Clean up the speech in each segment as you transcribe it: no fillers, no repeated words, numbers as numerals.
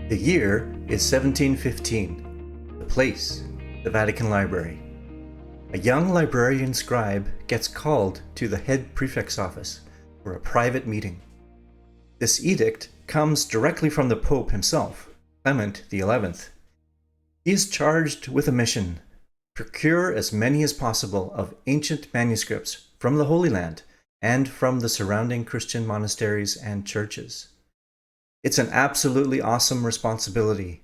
The year is 1715. The place, the Vatican Library. A young librarian scribe gets called to the head prefect's office for a private meeting. This edict comes directly from the Pope himself, Clement XI. He is charged with a mission: procure as many as possible of ancient manuscripts from the Holy Land and from the surrounding Christian monasteries and churches. It's an absolutely awesome responsibility,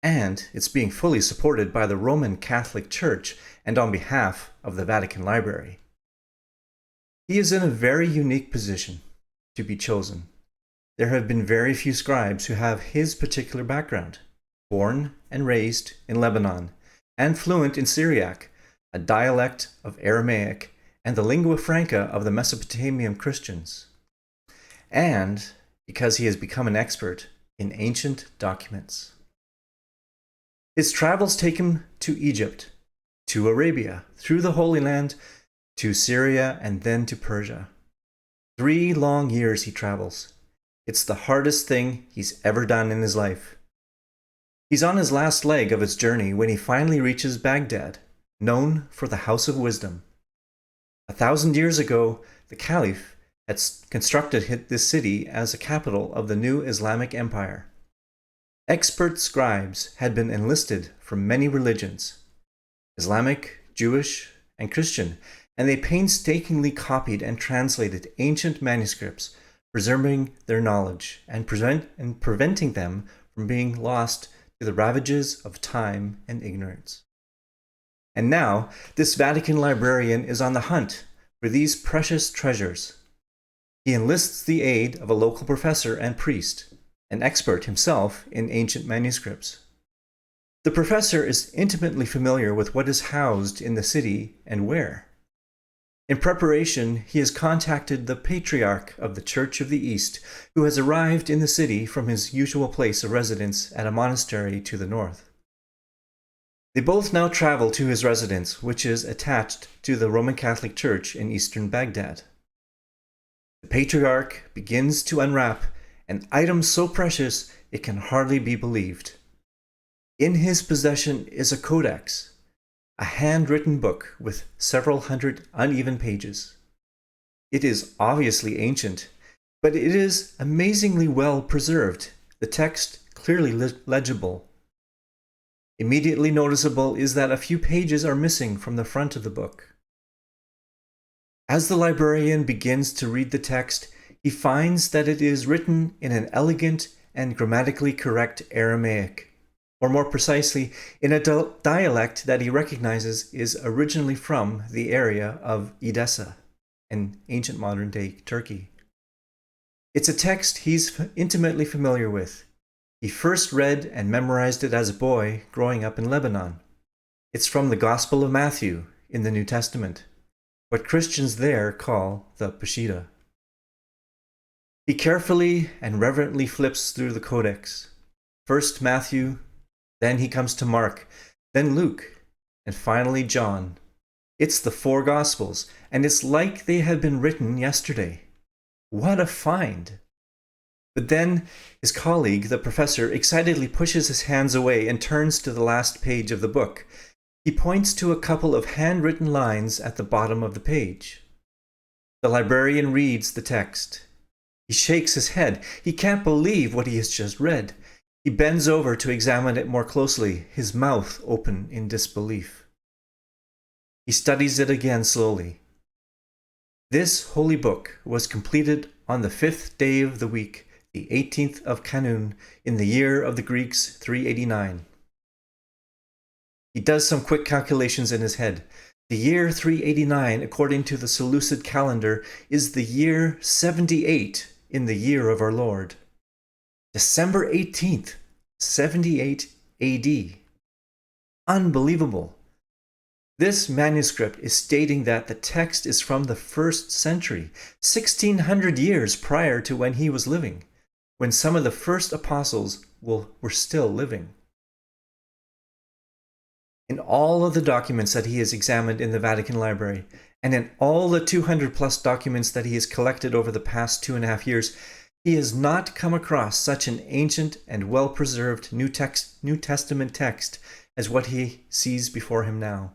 and it's being fully supported by the Roman Catholic Church and on behalf of the Vatican Library. He is in a very unique position to be chosen. There have been very few scribes who have his particular background, born and raised in Lebanon, and fluent in Syriac, a dialect of Aramaic and the lingua franca of the Mesopotamian Christians, and because he has become an expert in ancient documents. His travels take him to Egypt, to Arabia, through the Holy Land, to Syria, and then to Persia. 3 long years he travels. It's the hardest thing he's ever done in his life. He's on his last leg of his journey when he finally reaches Baghdad, known for the House of Wisdom. 1,000 years ago, the Caliph had constructed this city as a capital of the new Islamic Empire. Expert scribes had been enlisted from many religions, Islamic, Jewish, and Christian, and they painstakingly copied and translated ancient manuscripts, preserving their knowledge and preventing them from being lost to the ravages of time and ignorance. And now, this Vatican librarian is on the hunt for these precious treasures. He enlists the aid of a local professor and priest, an expert himself in ancient manuscripts. The professor is intimately familiar with what is housed in the city and where. In preparation, he has contacted the patriarch of the Church of the East, who has arrived in the city from his usual place of residence at a monastery to the north. They both now travel to his residence, which is attached to the Roman Catholic Church in eastern Baghdad. The patriarch begins to unwrap an item so precious it can hardly be believed. In his possession is a codex, a handwritten book with several hundred uneven pages. It is obviously ancient, but it is amazingly well preserved, the text clearly legible. Immediately noticeable is that a few pages are missing from the front of the book. As the librarian begins to read the text, he finds that it is written in an elegant and grammatically correct Aramaic, or more precisely, in a dialect that he recognizes is originally from the area of Edessa, in ancient modern-day Turkey. It's a text he's intimately familiar with. He first read and memorized it as a boy growing up in Lebanon. It's from the Gospel of Matthew in the New Testament, what Christians there call the Peshitta. He carefully and reverently flips through the Codex. First Matthew, then he comes to Mark, then Luke, and finally John. It's the 4 Gospels, and it's like they had been written yesterday. What a find! But then his colleague, the professor, excitedly pushes his hands away and turns to the last page of the book. He points to a couple of handwritten lines at the bottom of the page. The librarian reads the text. He shakes his head. He can't believe what he has just read. He bends over to examine it more closely, his mouth open in disbelief. He studies it again slowly. This holy book was completed on the 5th day of the week, the 18th of Kanun, in the year of the Greeks 389. He does some quick calculations in his head. The year 389, according to the Seleucid calendar, is the year 78 in the year of our Lord. December 18th, 78 AD. Unbelievable. This manuscript is stating that the text is from the 1st century, 1600 years prior to when he was living, when some of the first apostles were still living. In all of the documents that he has examined in the Vatican Library, and in all the 200 plus documents that he has collected over the past 2.5 years, He has not come across such an ancient and well-preserved New Testament text as what he sees before him now.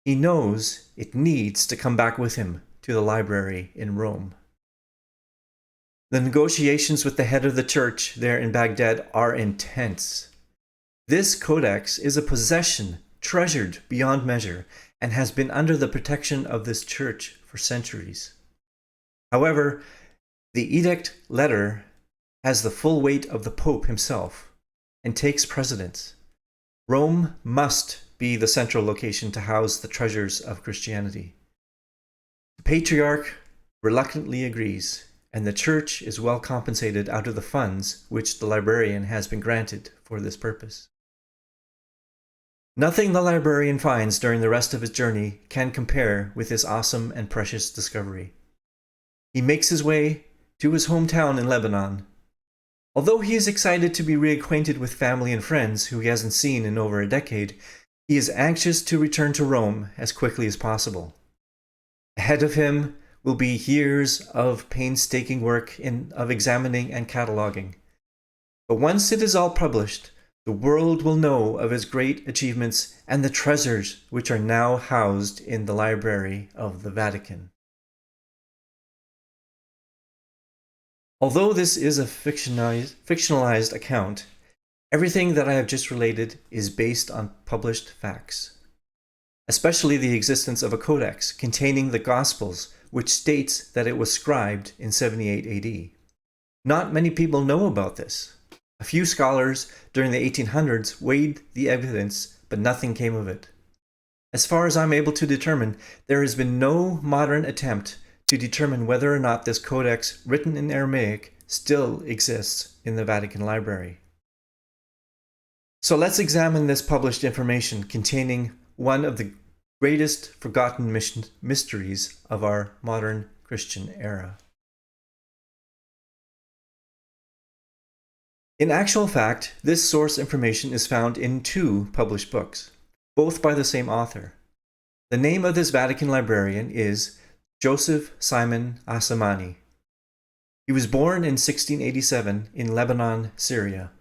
He knows it needs to come back with him to the library in Rome. The negotiations with the head of the church there in Baghdad are intense. This codex is a possession treasured beyond measure and has been under the protection of this church for centuries. However, the edict letter has the full weight of the Pope himself and takes precedence. Rome must be the central location to house the treasures of Christianity. The Patriarch reluctantly agrees, and the church is well compensated out of the funds which the librarian has been granted for this purpose. Nothing the librarian finds during the rest of his journey can compare with this awesome and precious discovery. He makes his way to his hometown in Lebanon. Although he is excited to be reacquainted with family and friends who he hasn't seen in over a decade, he is anxious to return to Rome as quickly as possible. Ahead of him will be years of painstaking work of examining and cataloging. But once it is all published, the world will know of his great achievements and the treasures which are now housed in the library of the Vatican. Although this is a fictionalized account, everything that I have just related is based on published facts, especially the existence of a codex containing the Gospels, which states that it was scribed in 78 AD. Not many people know about this. A few scholars during the 1800s weighed the evidence, but nothing came of it. As far as I'm able to determine, there has been no modern attempt to determine whether or not this codex, written in Aramaic, still exists in the Vatican Library. So let's examine this published information containing one of the greatest forgotten mysteries of our modern Christian era. In actual fact, this source information is found in two published books, both by the same author. The name of this Vatican librarian is Joseph Simon Assamani. He was born in 1687 in Lebanon, Syria.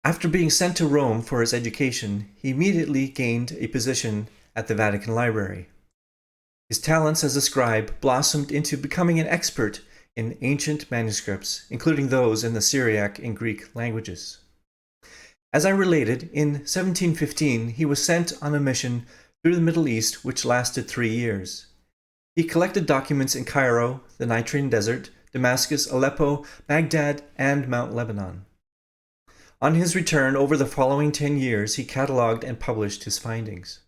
After being sent to Rome for his education, he immediately gained a position at the Vatican Library. His talents as a scribe blossomed into becoming an expert in ancient manuscripts, including those in the Syriac and Greek languages. As I related, in 1715 he was sent on a mission through the Middle East which lasted 3 years. He collected documents in Cairo, the Nitrian Desert, Damascus, Aleppo, Baghdad, and Mount Lebanon. On his return over the following 10 years, he catalogued and published his findings.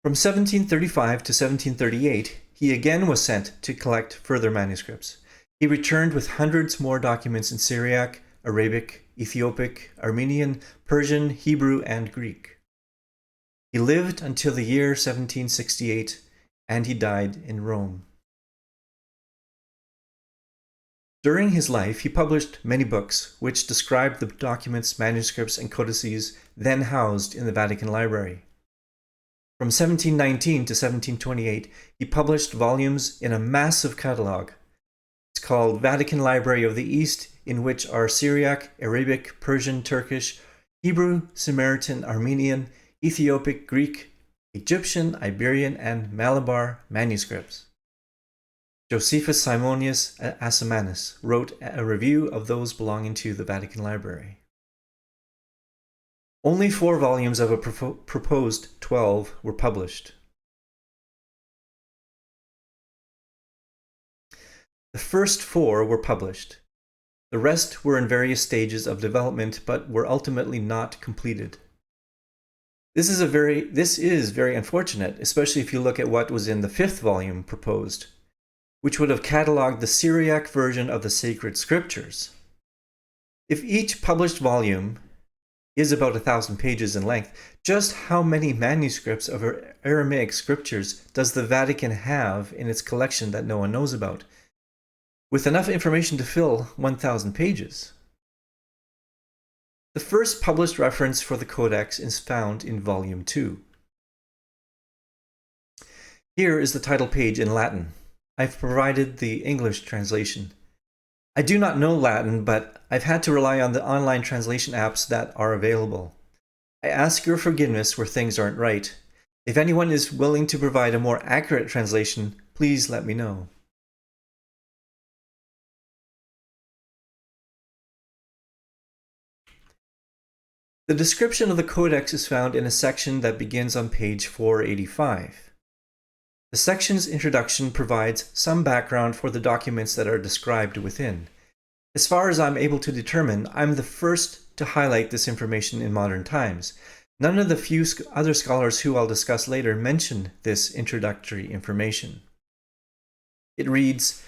From 1735 to 1738, he again was sent to collect further manuscripts. He returned with hundreds more documents in Syriac, Arabic, Ethiopic, Armenian, Persian, Hebrew, and Greek. He lived until the year 1768, and he died in Rome. During his life, he published many books which described the documents, manuscripts, and codices then housed in the Vatican Library. From 1719 to 1728, he published volumes in a massive catalogue. It's called Vatican Library of the East, in which are Syriac, Arabic, Persian, Turkish, Hebrew, Samaritan, Armenian, Ethiopic, Greek, Egyptian, Iberian, and Malabar manuscripts. Josephus Simonius Assamanus wrote a review of those belonging to the Vatican Library. Only 4 volumes of a proposed 12 were published. The first 4 were published. The rest were in various stages of development but were ultimately not completed. This is very unfortunate, especially if you look at what was in the 5th volume proposed, which would have catalogued the Syriac version of the sacred scriptures. If each published volume is about 1,000 pages in length, just how many manuscripts of Aramaic scriptures does the Vatican have in its collection that no one knows about, with enough information to fill 1,000 pages? The first published reference for the Codex is found in Volume 2. Here is the title page in Latin. I've provided the English translation. I do not know Latin, but I've had to rely on the online translation apps that are available. I ask your forgiveness where things aren't right. If anyone is willing to provide a more accurate translation, please let me know. The description of the Codex is found in a section that begins on page 485. The section's introduction provides some background for the documents that are described within. As far as I'm able to determine, I'm the first to highlight this information in modern times. None of the few other scholars who I'll discuss later mention this introductory information. It reads,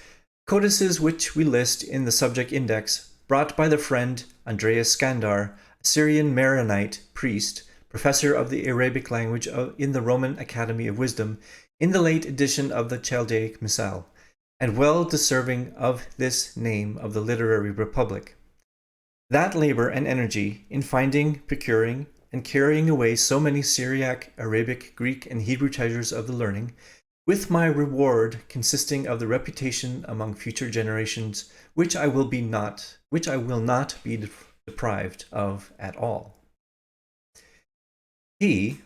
"Codices which we list in the subject index, brought by the friend Andreas Skandar, a Syrian Maronite priest, professor of the Arabic language in the Roman Academy of Wisdom, in the late edition of the Chaldaic Missal, and well deserving of this name of the literary republic. That labor and energy in finding, procuring, and carrying away so many Syriac, Arabic, Greek, and Hebrew treasures of the learning, with my reward consisting of the reputation among future generations, which I will not be deprived of at all." He,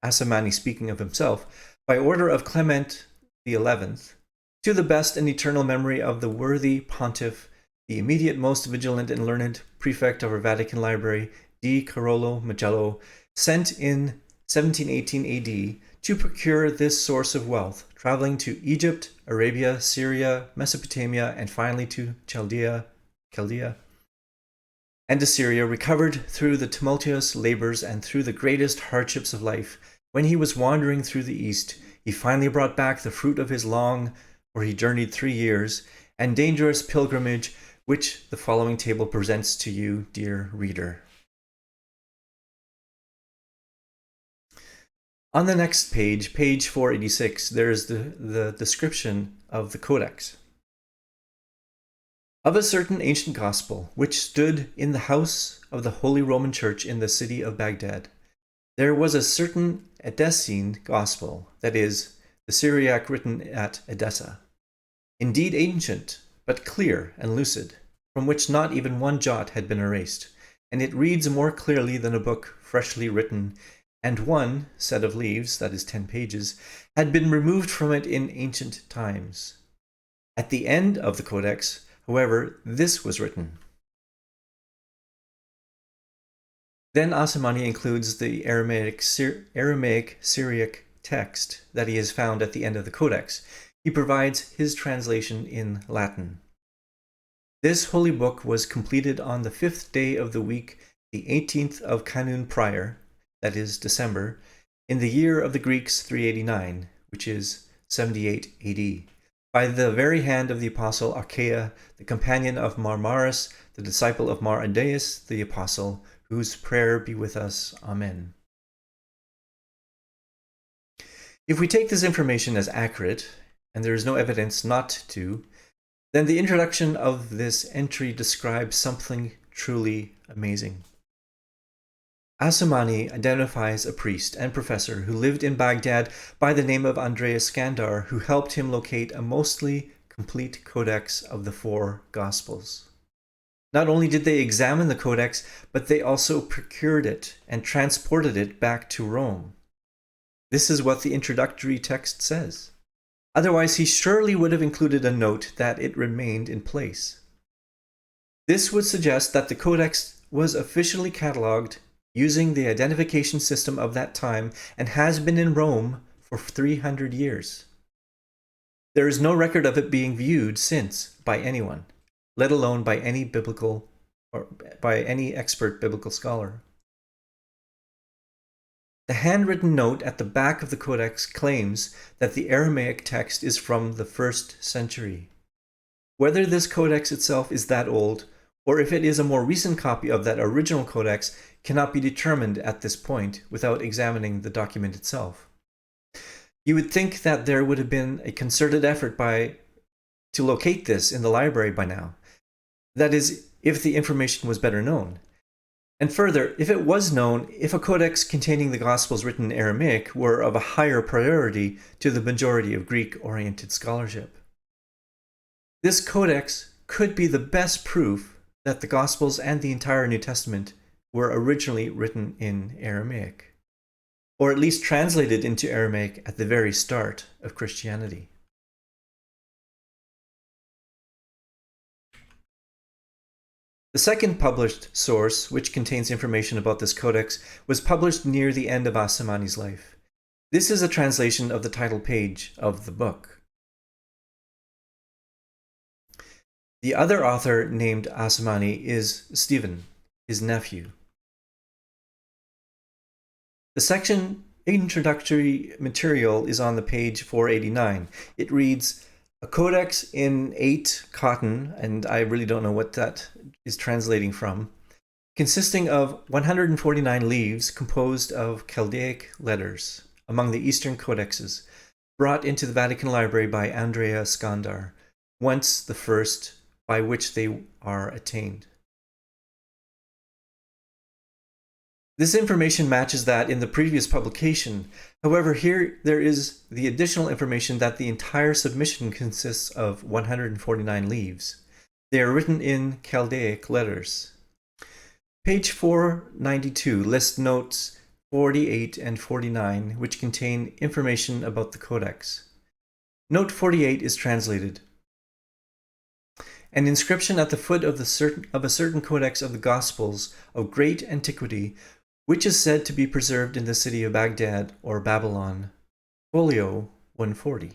Asamani speaking of himself, by order of Clement XI, to the best and eternal memory of the worthy pontiff, the immediate most vigilant and learned prefect of our Vatican Library, D. Carolo Magello, sent in 1718 AD to procure this source of wealth, traveling to Egypt, Arabia, Syria, Mesopotamia, and finally to Chaldea, and Assyria, recovered through the tumultuous labors and through the greatest hardships of life. When he was wandering through the East, he finally brought back the fruit of his long, for he journeyed 3 years, and dangerous pilgrimage, which the following table presents to you, dear reader. On the next page, page 486, there is the description of the Codex. "Of a certain ancient gospel, which stood in the house of the Holy Roman Church in the city of Baghdad, there was a certain Edessene gospel, that is, the Syriac written at Edessa, indeed ancient, but clear and lucid, from which not even one jot had been erased, and it reads more clearly than a book freshly written, and one set of leaves, that is 10 pages, had been removed from it in ancient times. At the end of the Codex, however, this was written." Then Asamani includes the Aramaic Syriac text that he has found at the end of the Codex. He provides his translation in Latin. "This holy book was completed on the 5th day of the week, the 18th of Canun Prior, that is December, in the year of the Greeks 389, which is 78 AD, by the very hand of the apostle Archaea, the companion of Marmaris, the disciple of Mar Andaeus the apostle, whose prayer be with us. Amen." If we take this information as accurate, and there is no evidence not to, then the introduction of this entry describes something truly amazing. Asamani identifies a priest and professor who lived in Baghdad by the name of Andreas Skandar, who helped him locate a mostly complete codex of the 4 Gospels. Not only did they examine the codex, but they also procured it and transported it back to Rome. This is what the introductory text says. Otherwise, he surely would have included a note that it remained in place. This would suggest that the codex was officially catalogued using the identification system of that time and has been in Rome for 300 years. There is no record of it being viewed since by anyone, let alone by any biblical or by any expert biblical scholar. The handwritten note at the back of the Codex claims that the Aramaic text is from the 1st century. Whether this Codex itself is that old, or if it is a more recent copy of that original Codex, cannot be determined at this point without examining the document itself. You would think that there would have been a concerted effort to locate this in the library by now. That is, if the information was better known. And further, if it was known, if a codex containing the Gospels written in Aramaic were of a higher priority to the majority of Greek-oriented scholarship. This codex could be the best proof that the Gospels and the entire New Testament were originally written in Aramaic, or at least translated into Aramaic at the very start of Christianity. The second published source, which contains information about this codex, was published near the end of Asamani's life. This is a translation of the title page of the book. The other author named Asamani is Stephen, his nephew. The section introductory material is on the page 489. It reads, a codex in 8 cotton, and I really don't know what that is translating from, consisting of 149 leaves composed of Chaldaic letters, among the Eastern codexes, brought into the Vatican Library by Andrea Skandar, once the first by which they are attained. This information matches that in the previous publication. However, here there is the additional information that the entire submission consists of 149 leaves. They are written in Chaldaic letters. Page 492 lists notes 48 and 49, which contain information about the codex. Note 48 is translated. An inscription at the foot of a certain codex of the Gospels of great antiquity, which is said to be preserved in the city of Baghdad or Babylon, folio 140.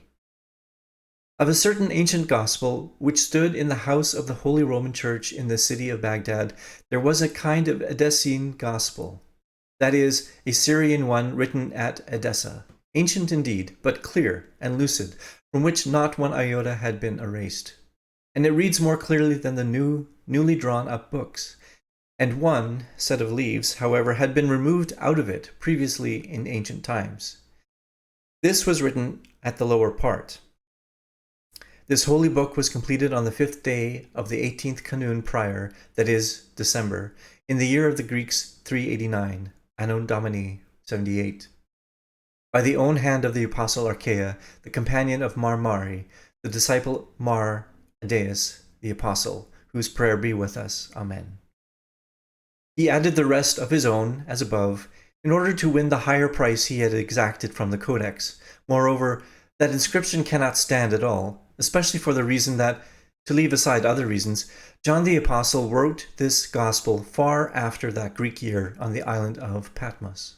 Of a certain ancient gospel, which stood in the house of the Holy Roman Church in the city of Baghdad, there was a kind of Edessene gospel, that is, a Syrian one written at Edessa, ancient indeed, but clear and lucid, from which not one iota had been erased. And it reads more clearly than the newly drawn up books. And one set of leaves, however, had been removed out of it previously in ancient times. This was written at the lower part. This holy book was completed on the 5th day of the 18th Canun prior, that is, December, in the year of the Greeks 389, Anno Domini 78, by the own hand of the Apostle Archaea, the companion of Mar Mari, the disciple Mar Adeus, the Apostle, whose prayer be with us. Amen. He added the rest of his own, as above, in order to win the higher price he had exacted from the Codex. Moreover, that inscription cannot stand at all, especially for the reason that, to leave aside other reasons, John the Apostle wrote this gospel far after that Greek year on the island of Patmos.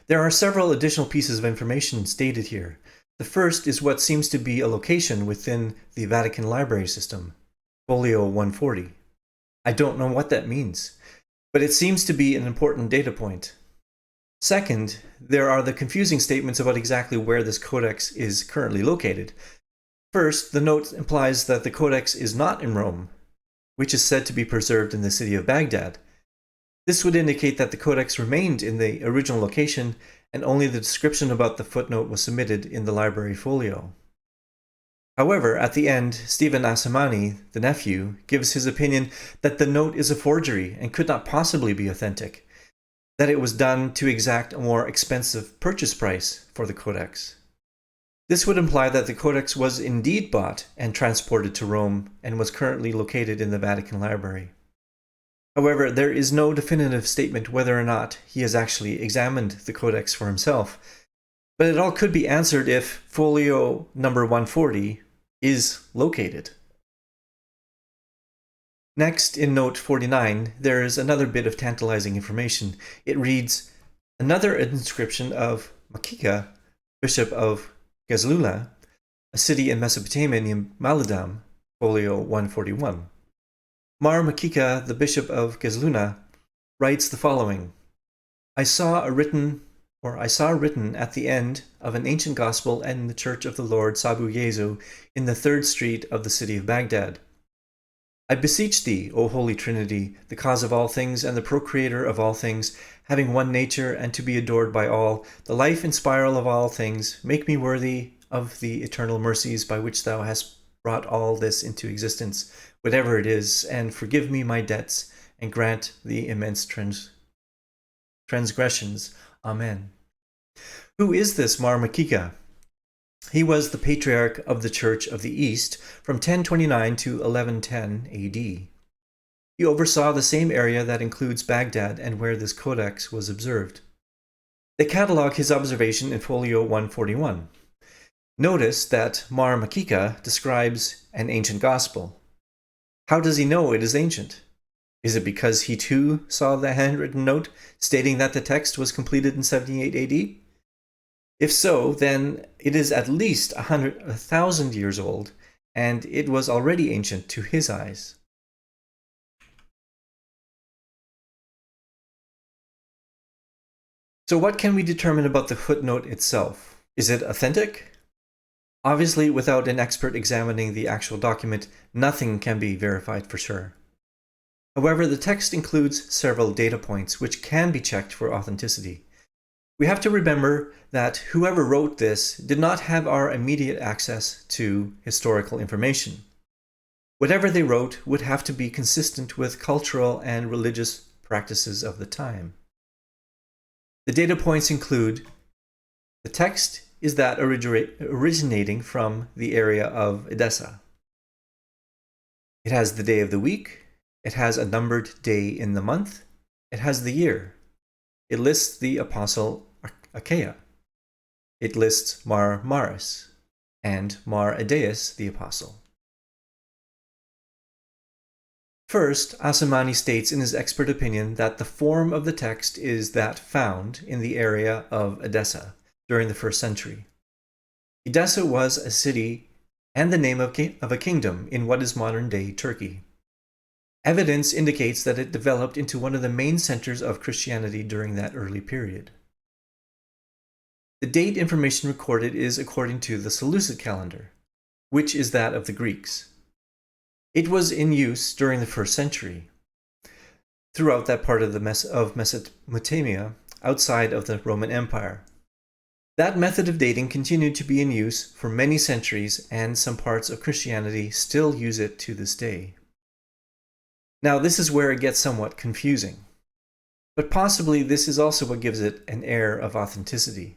There are several additional pieces of information stated here. The first is what seems to be a location within the Vatican Library system, folio 140. I don't know what that means, but it seems to be an important data point. Second, there are the confusing statements about exactly where this codex is currently located. First, the note implies that the codex is not in Rome, which is said to be preserved in the city of Baghdad. This would indicate that the codex remained in the original location and only the description about the footnote was submitted in the library folio. However, at the end, Stephen Asamani, the nephew, gives his opinion that the note is a forgery and could not possibly be authentic, that it was done to exact a more expensive purchase price for the codex. This would imply that the codex was indeed bought and transported to Rome and was currently located in the Vatican Library. However, there is no definitive statement whether or not he has actually examined the codex for himself, but it all could be answered if folio number 140 is located. Next, in note 49, there is another bit of tantalizing information. It reads, another inscription of Makika, bishop of Gazlula, a city in Mesopotamia near Maladam, folio 141. Mar Makika, the bishop of Gazluna, writes the following: I saw written at the end of an ancient gospel in the church of the Lord Sabu Yezu in the 3rd street of the city of Baghdad. I beseech thee, O Holy Trinity, the cause of all things and the procreator of all things, having one nature and to be adored by all, the life and spiral of all things, make me worthy of the eternal mercies by which thou hast brought all this into existence, whatever it is, and forgive me my debts, and grant the immense transgressions. Amen. Who is this Mar Makika? He was the patriarch of the Church of the East from 1029 to 1110 AD. He oversaw the same area that includes Baghdad and where this codex was observed. They catalog his observation in folio 141. Notice that Mar Makika describes an ancient gospel. How does he know it is ancient? Is it because he too saw the handwritten note stating that the text was completed in 78 AD? If so, then it is at least 1,000 years old, and it was already ancient to his eyes. So what can we determine about the footnote itself? Is it authentic? Obviously, without an expert examining the actual document, nothing can be verified for sure. However, the text includes several data points which can be checked for authenticity. We have to remember that whoever wrote this did not have our immediate access to historical information. Whatever they wrote would have to be consistent with cultural and religious practices of the time. The data points include the text is that originating from the area of Edessa. It has the day of the week. It has a numbered day in the month. It has the year. It lists the apostle Achaia. It lists Mar Maris and Mar Adeus the apostle. First, Asimani states in his expert opinion that the form of the text is that found in the area of Edessa during the 1st century. Edessa was a city and the name of a kingdom in what is modern-day Turkey. Evidence indicates that it developed into one of the main centers of Christianity during that early period. The date information recorded is according to the Seleucid calendar, which is that of the Greeks. It was in use during the 1st century, throughout that part of Mesopotamia outside of the Roman Empire. That method of dating continued to be in use for many centuries, and some parts of Christianity still use it to this day. Now, this is where it gets somewhat confusing, but possibly this is also what gives it an air of authenticity.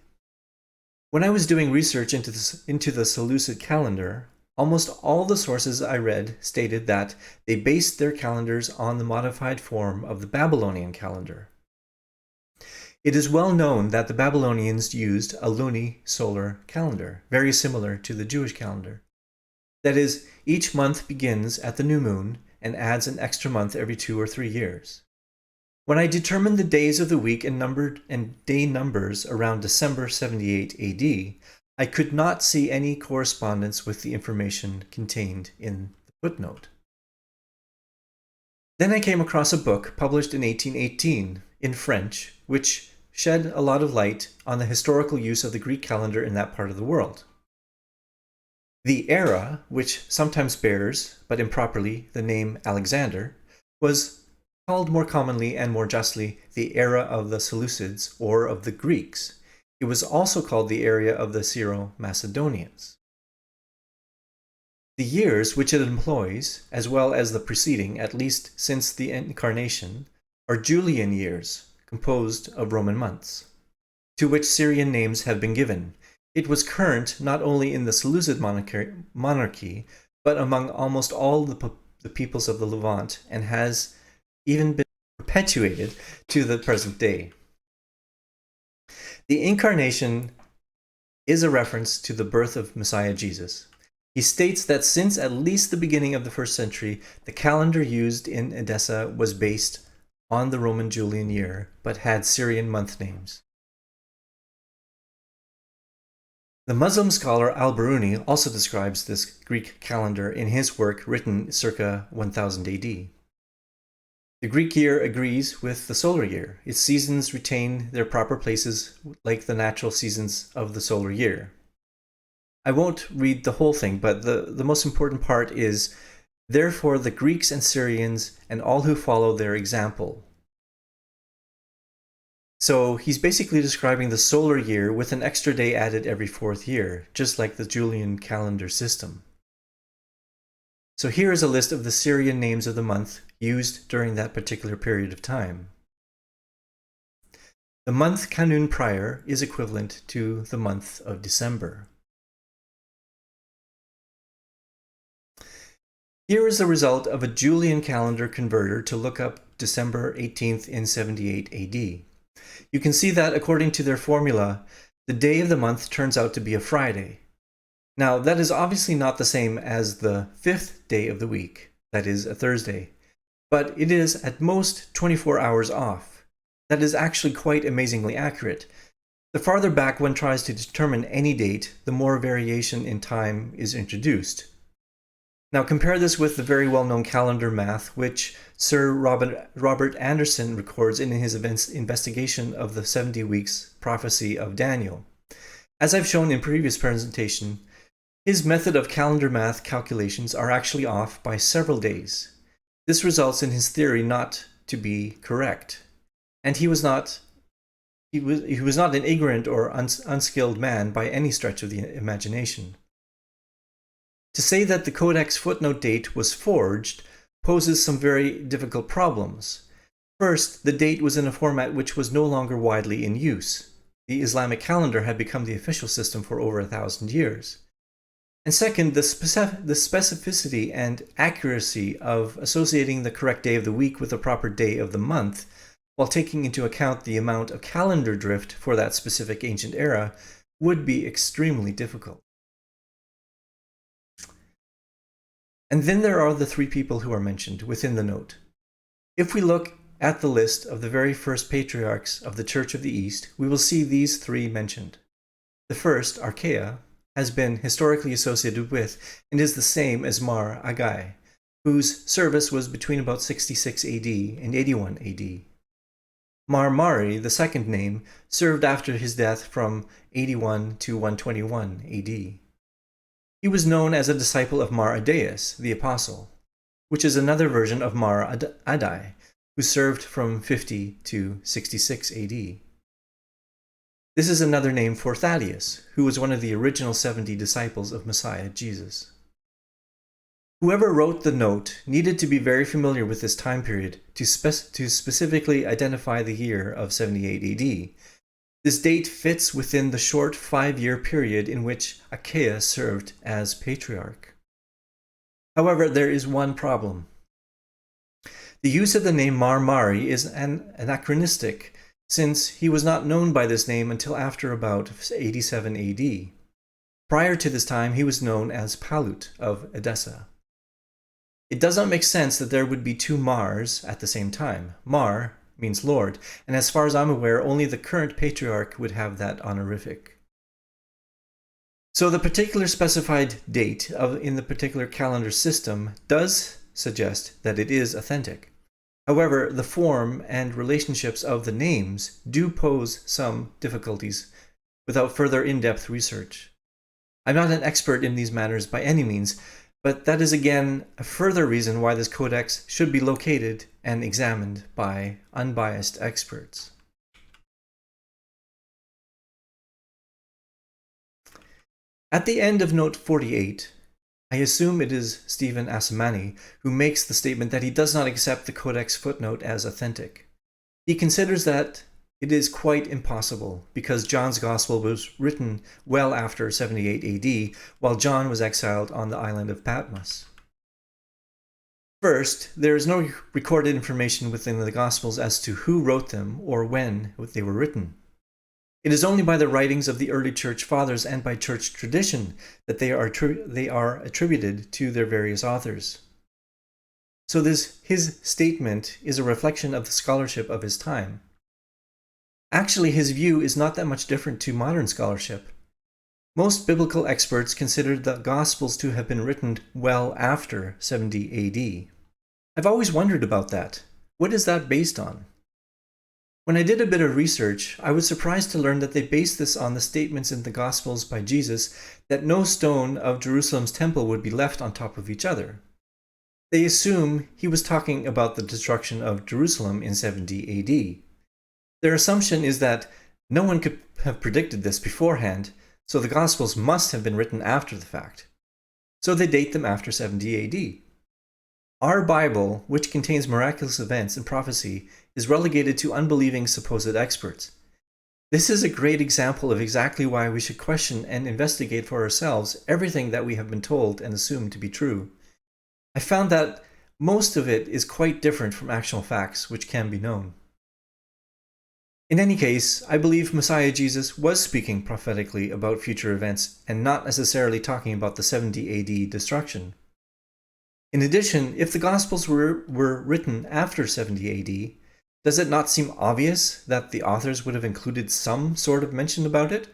When I was doing research into the Seleucid calendar, almost all the sources I read stated that they based their calendars on the modified form of the Babylonian calendar. It is well known that the Babylonians used a lunisolar calendar, very similar to the Jewish calendar. That is, each month begins at the new moon and adds an extra month every 2 or 3 years. When I determined the days of the week and day numbers around December 78 AD, I could not see any correspondence with the information contained in the footnote. Then I came across a book published in 1818 in French, which shed a lot of light on the historical use of the Greek calendar in that part of the world. The era, which sometimes bears, but improperly, the name Alexander, was called more commonly and more justly the era of the Seleucids or of the Greeks. It was also called the area of the Syro-Macedonians. The years which it employs, as well as the preceding, at least since the Incarnation, are Julian years, composed of Roman months, to which Syrian names have been given. It was current not only in the Seleucid monarchy, but among almost all the peoples of the Levant, and has even been perpetuated to the present day. The Incarnation is a reference to the birth of Messiah Jesus. He states that since at least the beginning of the 1st century, the calendar used in Edessa was based on the Roman Julian year, but had Syrian month names. The Muslim scholar al-Biruni also describes this Greek calendar in his work written circa 1000 AD. The Greek year agrees with the solar year. Its seasons retain their proper places like the natural seasons of the solar year. I won't read the whole thing, but the most important part is, therefore the Greeks and Syrians and all who follow their example. So he's basically describing the solar year with an extra day added every 4th year, just like the Julian calendar system. So here is a list of the Syrian names of the month used during that particular period of time. The month Kanun prior is equivalent to the month of December. Here is the result of a Julian calendar converter to look up December 18th in 78 AD. You can see that according to their formula, the day of the month turns out to be a Friday. Now, that is obviously not the same as the 5th day of the week, that is, a Thursday, but it is at most 24 hours off. That is actually quite amazingly accurate. The farther back one tries to determine any date, the more variation in time is introduced. Now compare this with the very well-known calendar math, which Sir Robert Anderson records in his investigation of the 70 weeks prophecy of Daniel. As I've shown in previous presentation, his method of calendar math calculations are actually off by several days. This results in his theory not to be correct, and he was not an ignorant or unskilled man by any stretch of the imagination. To say that the Codex footnote date was forged poses some very difficult problems. First, the date was in a format which was no longer widely in use. The Islamic calendar had become the official system for over 1,000 years. And second, the specificity and accuracy of associating the correct day of the week with the proper day of the month, while taking into account the amount of calendar drift for that specific ancient era, would be extremely difficult. And then there are the three people who are mentioned within the note. If we look at the list of the very first patriarchs of the Church of the East, we will see these three mentioned. The first, Archaea, has been historically associated with and is the same as Mar Aggai, whose service was between about 66 AD and 81 AD. Mar Mari, the second name, served after his death from 81 to 121 AD. He was known as a disciple of Mar Adaeus, the apostle, which is another version of Mar Addai, who served from 50 to 66 AD. This is another name for Thaddeus, who was one of the original 70 disciples of Messiah Jesus. Whoever wrote the note needed to be very familiar with this time period to specifically identify the year of 78 AD. This date fits within the short 5-year period in which Archaea served as patriarch. However, there is one problem. The use of the name Mar Mari is anachronistic, since he was not known by this name until after about 87 AD. Prior to this time, he was known as Palut of Edessa. It does not make sense that there would be two Mars at the same time. Mar means Lord, and as far as I'm aware, only the current patriarch would have that honorific. So the particular specified date in the particular calendar system does suggest that it is authentic. However, the form and relationships of the names do pose some difficulties without further in-depth research. I'm not an expert in these matters by any means, but that is again a further reason why this codex should be located and examined by unbiased experts. At the end of note 48, I assume it is Stephen Asamani who makes the statement that he does not accept the Codex footnote as authentic. He considers that it is quite impossible because John's Gospel was written well after 78 AD, while John was exiled on the island of Patmos. First, there is no recorded information within the Gospels as to who wrote them or when they were written. It is only by the writings of the early church fathers and by church tradition that they are attributed to their various authors. So his statement is a reflection of the scholarship of his time. Actually, his view is not that much different to modern scholarship. Most biblical experts consider the Gospels to have been written well after 70 AD. I've always wondered about that. What is that based on? When I did a bit of research, I was surprised to learn that they based this on the statements in the Gospels by Jesus that no stone of Jerusalem's temple would be left on top of each other. They assume he was talking about the destruction of Jerusalem in 70 AD. Their assumption is that no one could have predicted this beforehand, so the Gospels must have been written after the fact. So they date them after 70 AD. Our Bible, which contains miraculous events and prophecy, is relegated to unbelieving supposed experts. This is a great example of exactly why we should question and investigate for ourselves everything that we have been told and assumed to be true. I found that most of it is quite different from actual facts which can be known. In any case, I believe Messiah Jesus was speaking prophetically about future events and not necessarily talking about the 70 AD destruction. In addition, if the Gospels were written after 70 AD, does it not seem obvious that the authors would have included some sort of mention about it?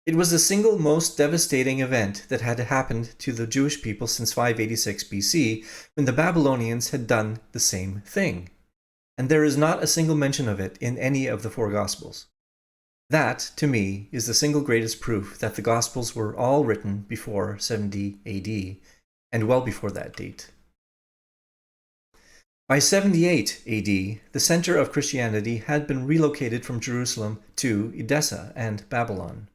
It was the single most devastating event that had happened to the Jewish people since 586 BC, when the Babylonians had done the same thing. And there is not a single mention of it in any of the four Gospels. That, to me, is the single greatest proof that the Gospels were all written before 70 AD, and well before that date. By 78 AD, the center of Christianity had been relocated from Jerusalem to Edessa and Babylon.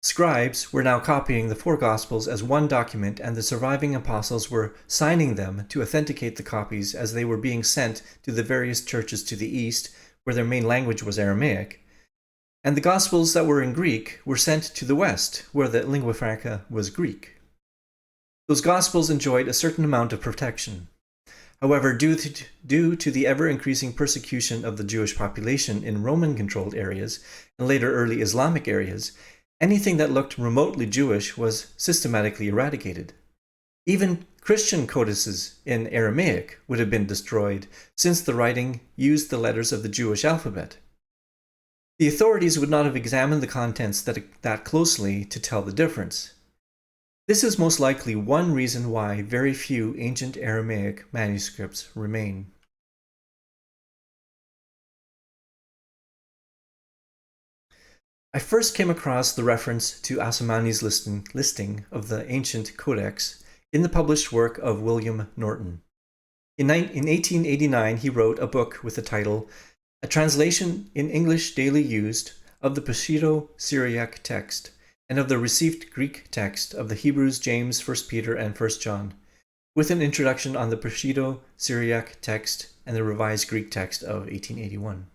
Scribes were now copying the four Gospels as one document, and the surviving apostles were signing them to authenticate the copies as they were being sent to the various churches to the east, where their main language was Aramaic, and the Gospels that were in Greek were sent to the west, where the lingua franca was Greek. Those Gospels enjoyed a certain amount of protection. However, due to the ever-increasing persecution of the Jewish population in Roman-controlled areas and later early Islamic areas, anything that looked remotely Jewish was systematically eradicated. Even Christian codices in Aramaic would have been destroyed, since the writing used the letters of the Jewish alphabet. The authorities would not have examined the contents that closely to tell the difference. This is most likely one reason why very few ancient Aramaic manuscripts remain. I first came across the reference to Asamani's listing of the ancient Codex in the published work of William Norton. In 1889, he wrote a book with the title, A Translation in English Daily Used of the Peshitta-Syriac Text, and of the received Greek text of the Hebrews, James, 1 Peter, and 1 John, with an introduction on the Peshitta-Syriac text and the revised Greek text of 1881.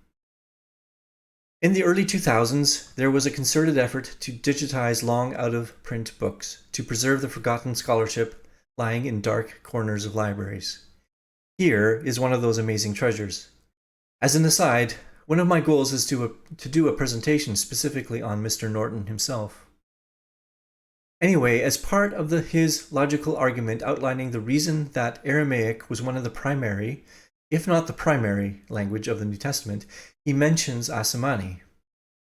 In the early 2000s, there was a concerted effort to digitize long out-of-print books to preserve the forgotten scholarship lying in dark corners of libraries. Here is one of those amazing treasures. As an aside, one of my goals is to do a presentation specifically on Mr. Norton himself. Anyway, as part of his logical argument outlining the reason that Aramaic was one of the primary, if not the primary, language of the New Testament, he mentions Asamani.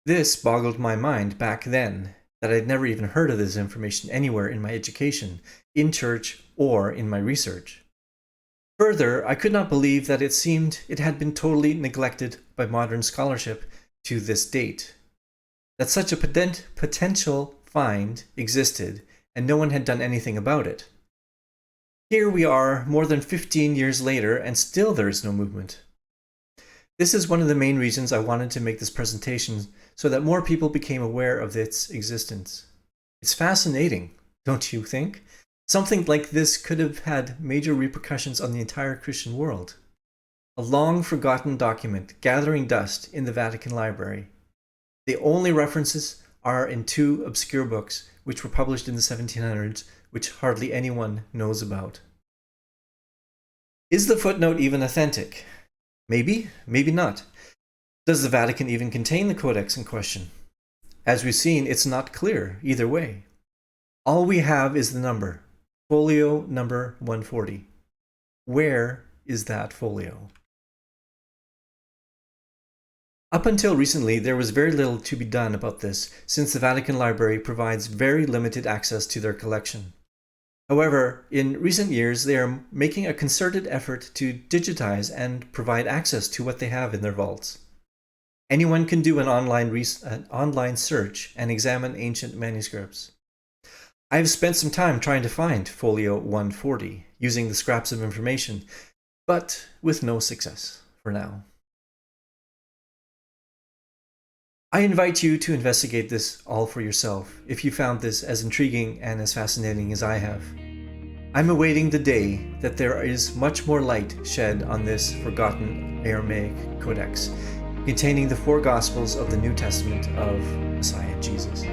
This boggled my mind back then, that I'd never even heard of this information anywhere in my education, in church, or in my research. Further, I could not believe that it seemed it had been totally neglected by modern scholarship to this date. That such a potential find existed, and no one had done anything about it. Here we are, more than 15 years later, and still there is no movement. This is one of the main reasons I wanted to make this presentation, so that more people became aware of its existence. It's fascinating, don't you think? Something like this could have had major repercussions on the entire Christian world. A long-forgotten document gathering dust in the Vatican Library. The only references are in two obscure books which were published in the 1700s, which hardly anyone knows about. Is the footnote even authentic? Maybe, maybe not. Does the Vatican even contain the Codex in question? As we've seen, it's not clear either way. All we have is the number, folio number 140. Where is that folio? Up until recently, there was very little to be done about this, since the Vatican Library provides very limited access to their collection. However, in recent years, they are making a concerted effort to digitize and provide access to what they have in their vaults. Anyone can do an online search and examine ancient manuscripts. I've spent some time trying to find folio 140, using the scraps of information, but with no success for now. I invite you to investigate this all for yourself if you found this as intriguing and as fascinating as I have. I'm awaiting the day that there is much more light shed on this forgotten Aramaic Codex, containing the four Gospels of the New Testament of Messiah Jesus.